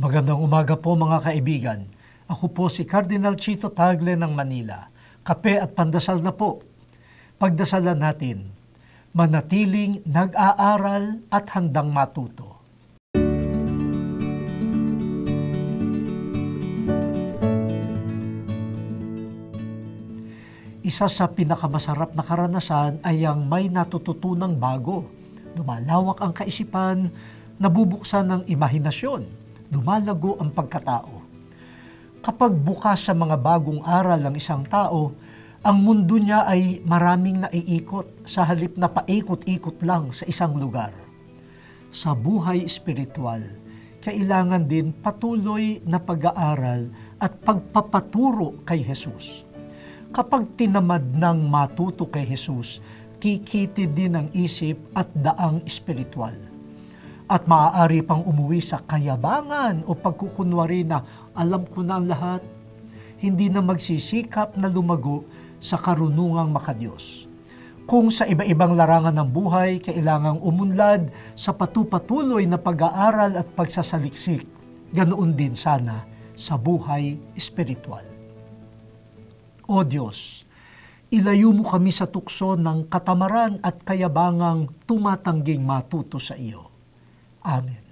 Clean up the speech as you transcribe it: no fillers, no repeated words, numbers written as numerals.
Magandang umaga po mga kaibigan. Ako po si Cardinal Chito Tagle ng Manila. Kape at pandasal na po. Pagdasalan natin, manatiling nag-aaral at handang matuto. Isa sa pinakamasarap na karanasan ay ang may natututunang bago. Lumalawak ang kaisipan, nabubuksan ng imahinasyon, lumalago ang pagkatao. Kapag bukas sa mga bagong aral ang isang tao, ang mundo niya ay maraming naiikot sa halip na paikot-ikot lang sa isang lugar. Sa buhay espiritual, kailangan din patuloy na pag-aaral at pagpapaturo kay Jesus. Kapag tinamad ng matuto kay Jesus, kikitid din ang isip at daang espiritual. At maaari pang umuwi sa kayabangan o pagkukunwari na alam ko na ang lahat, hindi na magsisikap na lumago sa karunungang makadiyos. Kung sa iba-ibang larangan ng buhay, kailangang umunlad sa patupatuloy na pag-aaral at pagsasaliksik, ganoon din sana sa buhay espiritual. O Diyos, ilayo mo kami sa tukso ng katamaran at kayabangang tumatangging matuto sa iyo. Amen.